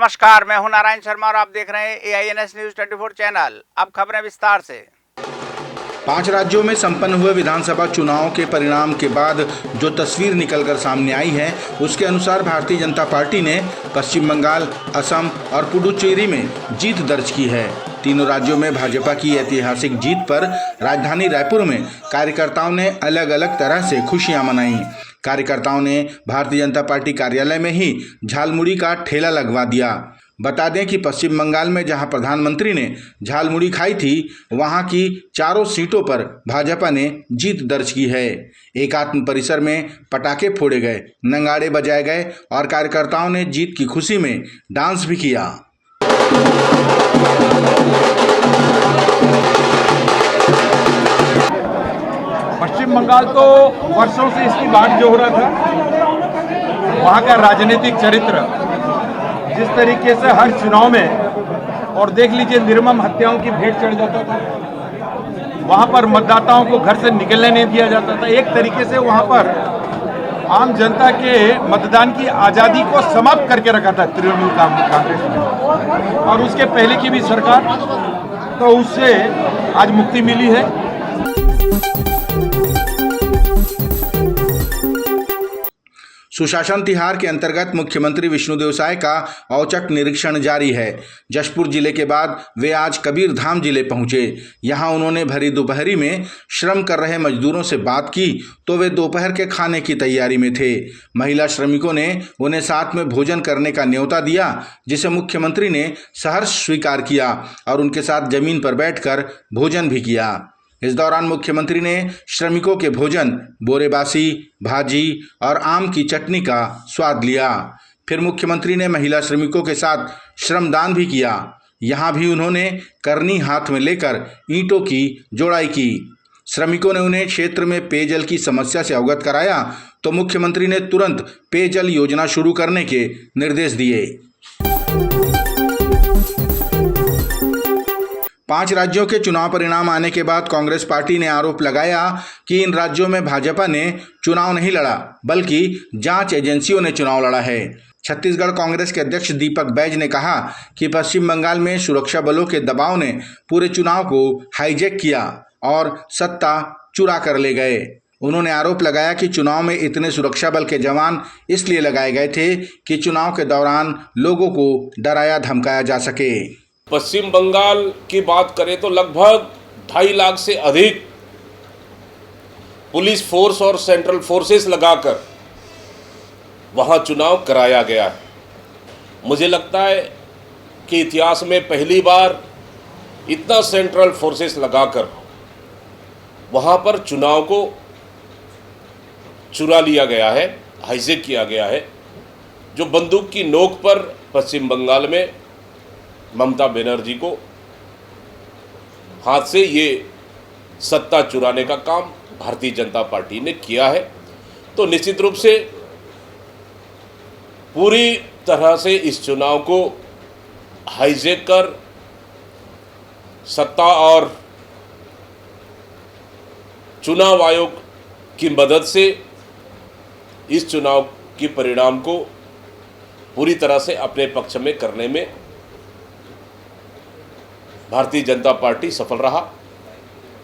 नमस्कार, मैं हूं नारायण शर्मा और आप देख रहे हैं AINS न्यूज 24 चैनल। अब खबरें विस्तार से। 5 राज्यों में संपन्न हुए विधानसभा चुनाव के परिणाम के बाद जो तस्वीर निकलकर सामने आई है, उसके अनुसार भारतीय जनता पार्टी ने पश्चिम बंगाल, असम और पुडुचेरी में जीत दर्ज की है। तीनों राज्यों में भाजपा की ऐतिहासिक जीत पर राजधानी रायपुर में कार्यकर्ताओं ने अलग अलग तरह से खुशियां मनाई। कार्यकर्ताओं ने भारतीय जनता पार्टी कार्यालय में ही झालमुड़ी का ठेला लगवा दिया। बता दें कि पश्चिम बंगाल में जहां प्रधानमंत्री ने झालमुड़ी खाई थी, वहां की चारों सीटों पर भाजपा ने जीत दर्ज की है। एकात्म परिसर में पटाखे फोड़े गए, नगाड़े बजाए गए और कार्यकर्ताओं ने जीत की खुशी में डांस भी किया। पश्चिम बंगाल तो वर्षों से इसकी बाट जो हो रहा था, वहाँ का राजनीतिक चरित्र जिस तरीके से हर चुनाव में, और देख लीजिए निर्मम हत्याओं की भेंट चढ़ जाता था, वहाँ पर मतदाताओं को घर से निकलने नहीं दिया जाता था। एक तरीके से वहाँ पर आम जनता के मतदान की आज़ादी को समाप्त करके रखा था तृणमूल कांग्रेस ने, और उसके पहले की भी सरकार, तो उससे आज मुक्ति मिली है। सुशासन तिहार के अंतर्गत मुख्यमंत्री विष्णुदेव साय का औचक निरीक्षण जारी है। जशपुर जिले के बाद वे आज कबीरधाम जिले पहुंचे। यहां उन्होंने भरी दोपहरी में श्रम कर रहे मजदूरों से बात की तो वे दोपहर के खाने की तैयारी में थे। महिला श्रमिकों ने उन्हें साथ में भोजन करने का न्योता दिया, जिसे मुख्यमंत्री ने सहर्ष स्वीकार किया और उनके साथ जमीन पर बैठकर भोजन भी किया। इस दौरान मुख्यमंत्री ने श्रमिकों के भोजन, बोरेबासी, भाजी और आम की चटनी का स्वाद लिया। फिर मुख्यमंत्री ने महिला श्रमिकों के साथ श्रमदान भी किया। यहाँ भी उन्होंने करनी हाथ में लेकर ईंटों की जोड़ाई की। श्रमिकों ने उन्हें क्षेत्र में पेयजल की समस्या से अवगत कराया तो मुख्यमंत्री ने तुरंत पेयजल योजना शुरू करने के निर्देश दिए। 5 राज्यों के चुनाव परिणाम आने के बाद कांग्रेस पार्टी ने आरोप लगाया कि इन राज्यों में भाजपा ने चुनाव नहीं लड़ा, बल्कि जांच एजेंसियों ने चुनाव लड़ा है। छत्तीसगढ़ कांग्रेस के अध्यक्ष दीपक बैज ने कहा कि पश्चिम बंगाल में सुरक्षा बलों के दबाव ने पूरे चुनाव को हाईजैक किया और सत्ता चुरा कर ले गए। उन्होंने आरोप लगाया कि चुनाव में इतने सुरक्षा बल के जवान इसलिए लगाए गए थे कि चुनाव के दौरान लोगों को डराया धमकाया जा सके। पश्चिम बंगाल की बात करें तो लगभग 2.5 लाख से अधिक पुलिस फोर्स और सेंट्रल फोर्सेस लगाकर वहां चुनाव कराया गया है। मुझे लगता है कि इतिहास में पहली बार इतना सेंट्रल फोर्सेस लगाकर वहां पर चुनाव को चुरा लिया गया है, हाईजैक किया गया है। जो बंदूक की नोक पर पश्चिम बंगाल में ममता बनर्जी को हाथ से ये सत्ता चुराने का काम भारतीय जनता पार्टी ने किया है, तो निश्चित रूप से पूरी तरह से इस चुनाव को हाईजैक कर सत्ता और चुनाव आयोग की मदद से इस चुनाव के परिणाम को पूरी तरह से अपने पक्ष में करने में भारतीय जनता पार्टी सफल रहा।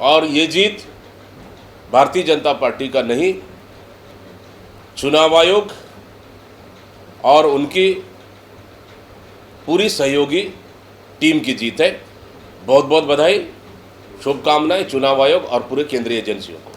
और ये जीत भारतीय जनता पार्टी का नहीं, चुनाव आयोग और उनकी पूरी सहयोगी टीम की जीत है। बहुत बहुत बधाई, शुभकामनाएं चुनाव आयोग और पूरे केंद्रीय एजेंसियों को।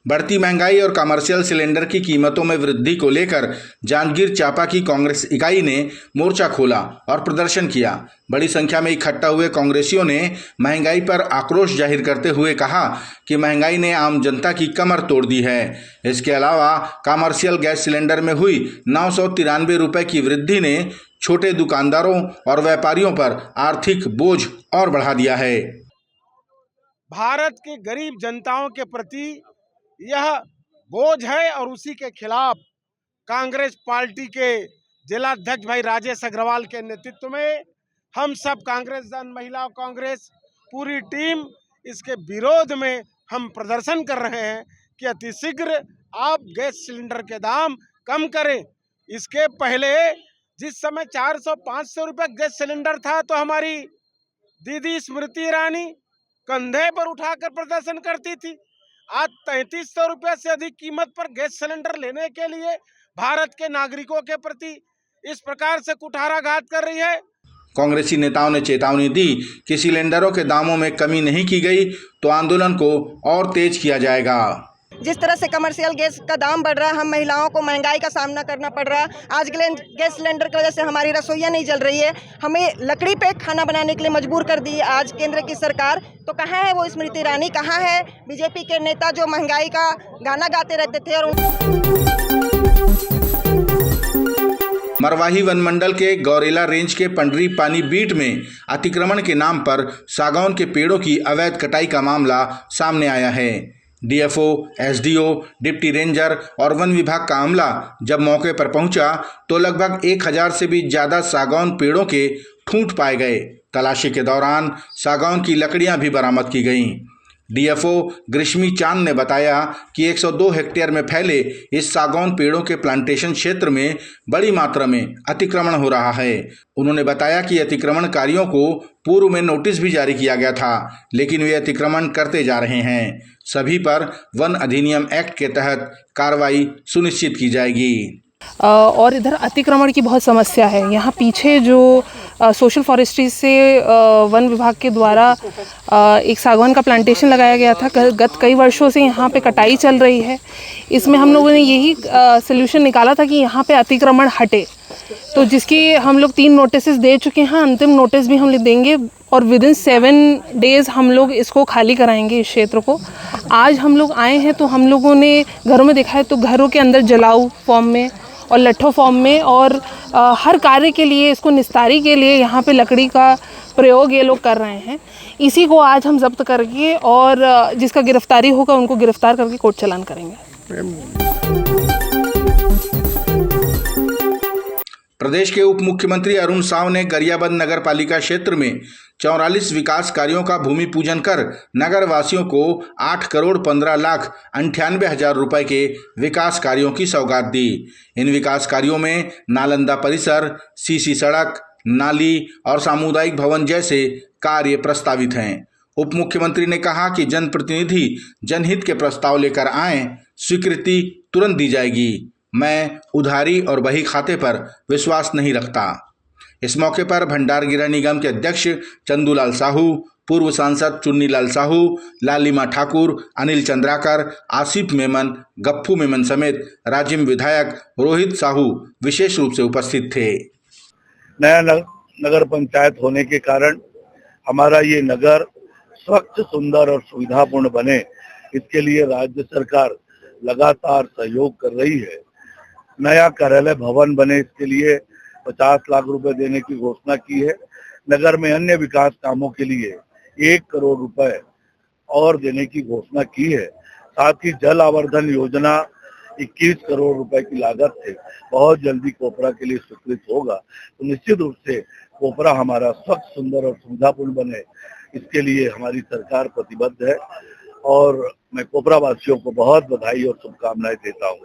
बढ़ती महंगाई और कमर्शियल सिलेंडर की कीमतों में वृद्धि को लेकर जांजगीर चांपा की कांग्रेस इकाई ने मोर्चा खोला और प्रदर्शन किया। बड़ी संख्या में इकट्ठा हुए कांग्रेसियों ने महंगाई पर आक्रोश जाहिर करते हुए कहा कि महंगाई ने आम जनता की कमर तोड़ दी है। इसके अलावा कमर्शियल गैस सिलेंडर में हुई 993 रुपये की वृद्धि ने छोटे दुकानदारों और व्यापारियों पर आर्थिक बोझ और बढ़ा दिया है। भारत के गरीब जनताओं के प्रति यह बोझ है और उसी के खिलाफ कांग्रेस पार्टी के जिलाध्यक्ष भाई राजेश अग्रवाल के नेतृत्व में हम सब कांग्रेस जन महिला कांग्रेस पूरी टीम इसके विरोध में हम प्रदर्शन कर रहे हैं कि अतिशीघ्र आप गैस सिलेंडर के दाम कम करें। इसके पहले जिस समय 400-500 रुपये गैस सिलेंडर था तो हमारी दीदी स्मृति ईरानी कंधे पर उठाकर प्रदर्शन करती थी। आज 3300 रुपये से अधिक कीमत पर गैस सिलेंडर लेने के लिए भारत के नागरिकों के प्रति इस प्रकार से कुठाराघात कर रही है। कांग्रेसी नेताओं ने चेतावनी दी कि सिलेंडरों के दामों में कमी नहीं की गई तो आंदोलन को और तेज किया जाएगा। जिस तरह से कमर्शियल गैस का दाम बढ़ रहा है, हम महिलाओं को महंगाई का सामना करना पड़ रहा है। आज गैस सिलेंडर की वजह से हमारी रसोइयाँ नहीं जल रही है, हमें लकड़ी पे खाना बनाने के लिए मजबूर कर दी है आज केंद्र की सरकार। तो कहाँ है वो स्मृति ईरानी, कहाँ है बीजेपी के नेता जो महंगाई का गाना गाते रहते थे। और मरवाही वन मंडल के गौरेला रेंज के पंडरी पानी बीट में अतिक्रमण के नाम पर सागौन के पेड़ों की अवैध कटाई का मामला सामने आया है। डीएफओ, एसडीओ, डिप्टी रेंजर और वन विभाग का अमला जब मौके पर पहुंचा तो लगभग 1000 से भी ज्यादा सागौन पेड़ों के ठूंठ पाए गए। तलाशी के दौरान सागौन की लकड़ियां भी बरामद की गईं। डीएफओ ग्रीष्मी चांद ने बताया कि 102 हेक्टेयर में फैले इस सागौन पेड़ों के प्लांटेशन क्षेत्र में बड़ी मात्रा में अतिक्रमण हो रहा है। उन्होंने बताया कि अतिक्रमणकारियों को पूर्व में नोटिस भी जारी किया गया था, लेकिन वे अतिक्रमण करते जा रहे हैं। सभी पर वन अधिनियम एक्ट के तहत कार्रवाई सुनिश्चित की जाएगी। और इधर अतिक्रमण की बहुत समस्या है। यहाँ पीछे जो सोशल फॉरेस्ट्री से वन विभाग के द्वारा एक सागवान का प्लांटेशन लगाया गया था, गत कई वर्षों से यहाँ पे कटाई चल रही है। इसमें हम लोगों ने यही सल्यूशन निकाला था कि यहाँ पे अतिक्रमण हटे, तो जिसकी हम लोग 3 नोटिस दे चुके हैं। अंतिम नोटिस भी हम देंगे और विदिन 7 डेज़ हम लोग इसको खाली कराएंगे इस क्षेत्र को। आज हम लोग आए हैं तो हम लोगों ने घरों में देखा है तो घरों के अंदर जलाऊ फॉर्म में और लट्ठों फॉर्म में और हर कार्य के लिए, इसको निस्तारी के लिए यहाँ पे लकड़ी का प्रयोग ये लोग कर रहे हैं। इसी को आज हम जब्त करके और जिसका गिरफ्तारी होगा उनको गिरफ्तार करके कोर्ट चालान करेंगे। प्रदेश के उप मुख्यमंत्री अरुण साव ने गरियाबंद नगर पालिका क्षेत्र में 44 विकास कार्यों का भूमि पूजन कर नगर वासियों को 8,15,98,000 रुपए के विकास कार्यों की सौगात दी। इन विकास कार्यों में नालंदा परिसर, सीसी सड़क, नाली और सामुदायिक भवन जैसे कार्य प्रस्तावित हैं। उप मुख्यमंत्री ने कहा कि जनप्रतिनिधि जनहित के प्रस्ताव लेकर आएं, स्वीकृति तुरंत दी जाएगी। मैं उधारी और बही खाते पर विश्वास नहीं रखता। इस मौके पर भंडारगिरा निगम के अध्यक्ष चंदूलाल साहू, पूर्व सांसद चुन्नीलाल साहू, लालिमा ठाकुर, अनिल चंद्राकर, आसिफ मेमन, गप्पू मेमन समेत राज्य विधायक रोहित साहू विशेष रूप से उपस्थित थे। नया नगर पंचायत होने के कारण हमारा ये नगर स्वच्छ, सुंदर और सुविधापूर्ण बने, इसके लिए राज्य सरकार लगातार सहयोग कर रही है। नया कार्यालय भवन बने, इसके लिए 50 लाख रुपए देने की घोषणा की है। नगर में अन्य विकास कामों के लिए 1 करोड़ रुपए और देने की घोषणा की है। साथ ही जल आवर्धन योजना 21 करोड़ रुपए की लागत से बहुत जल्दी कोपरा के लिए स्वीकृत होगा। तो निश्चित रूप से कोपरा हमारा स्वच्छ, सुंदर और सुविधापूर्ण बने, इसके लिए हमारी सरकार प्रतिबद्ध है और मैं कोपरा वासियों को बहुत बधाई और शुभकामनाएं देता हूँ।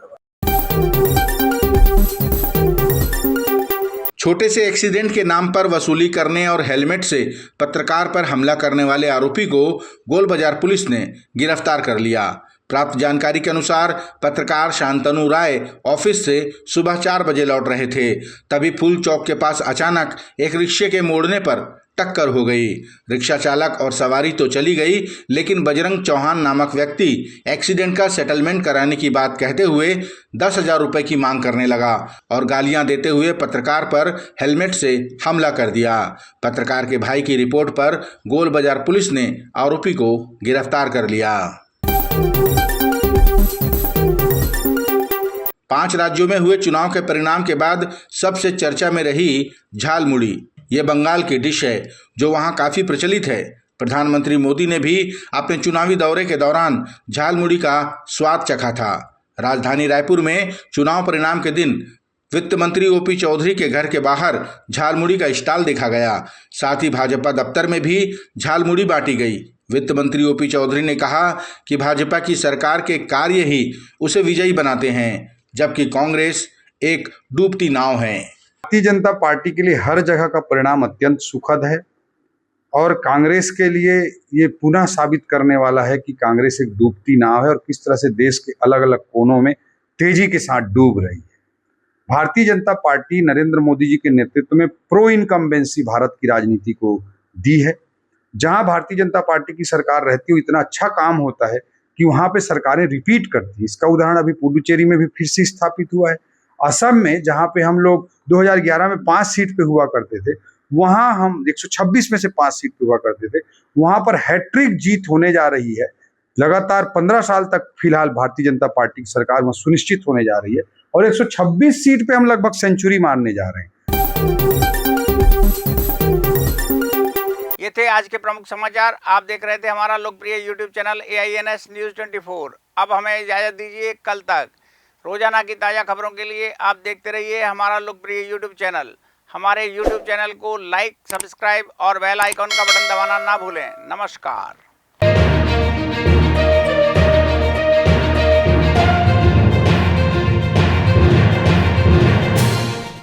छोटे से एक्सीडेंट के नाम पर वसूली करने और हेलमेट से पत्रकार पर हमला करने वाले आरोपी को गोल बाजार पुलिस ने गिरफ्तार कर लिया। प्राप्त जानकारी के अनुसार पत्रकार शांतनु राय ऑफिस से सुबह 4 बजे लौट रहे थे, तभी फूल चौक के पास अचानक एक रिक्शे के मोड़ने पर टक्कर हो गई। रिक्शा चालक और सवारी तो चली गई, लेकिन बजरंग चौहान नामक व्यक्ति एक्सीडेंट का सेटलमेंट कराने की बात कहते हुए 10,000 रुपए की मांग करने लगा और गालियां देते हुए पत्रकार पर हेलमेट से हमला कर दिया। पत्रकार के भाई की रिपोर्ट पर गोल बाजार पुलिस ने आरोपी को गिरफ्तार कर लिया। 5 राज्यों में हुए चुनाव के परिणाम के बाद सबसे चर्चा में रही झालमुड़ी। ये बंगाल की डिश है जो वहाँ काफ़ी प्रचलित है। प्रधानमंत्री मोदी ने भी अपने चुनावी दौरे के दौरान झालमुड़ी का स्वाद चखा था। राजधानी रायपुर में चुनाव परिणाम के दिन वित्त मंत्री ओपी चौधरी के घर के बाहर झालमुड़ी का स्टॉल देखा गया। साथ ही भाजपा दफ्तर में भी झालमुड़ी बांटी गई। वित्त मंत्री ओपी चौधरी ने कहा कि भाजपा की सरकार के कार्य ही उसे विजयी बनाते हैं। जबकि कांग्रेस एक डूबती नाव है। भारतीय जनता पार्टी के लिए हर जगह का परिणाम अत्यंत सुखद है और कांग्रेस के लिए ये पुनः साबित करने वाला है कि कांग्रेस एक डूबती नाव है और किस तरह से देश के अलग अलग कोनों में तेजी के साथ डूब रही है। भारतीय जनता पार्टी नरेंद्र मोदी जी के नेतृत्व में प्रो इनकम्बेंसी भारत की राजनीति को दी है। जहां भारतीय जनता पार्टी की सरकार रहती है इतना अच्छा काम होता है कि वहां पे सरकारें रिपीट करती है। इसका उदाहरण अभी पुडुचेरी में भी फिर से स्थापित हुआ है। असम में जहां पे हम लोग 2011 में 5 सीट पे हुआ करते थे, वहां हम 126 में से 5 सीट पे हुआ करते थे, वहां पर हैट्रिक जीत होने जा रही है। लगातार 15 साल तक फिलहाल भारतीय जनता पार्टी की सरकार वहां सुनिश्चित होने जा रही है और 126 सीट पे हम लगभग सेंचुरी मारने जा रहे हैं। ये थे आज के प्रमुख समाचार। आप देख रहे थे हमारा लोकप्रिय यूट्यूब चैनल AINS न्यूज़ 24। अब हमें इजाज़त दीजिए, कल तक रोजाना की ताज़ा खबरों के लिए आप देखते रहिए हमारा लोकप्रिय यूट्यूब चैनल। हमारे यूट्यूब चैनल को लाइक, सब्सक्राइब और बेल आइकॉन का बटन दबाना ना भूलें। नमस्कार।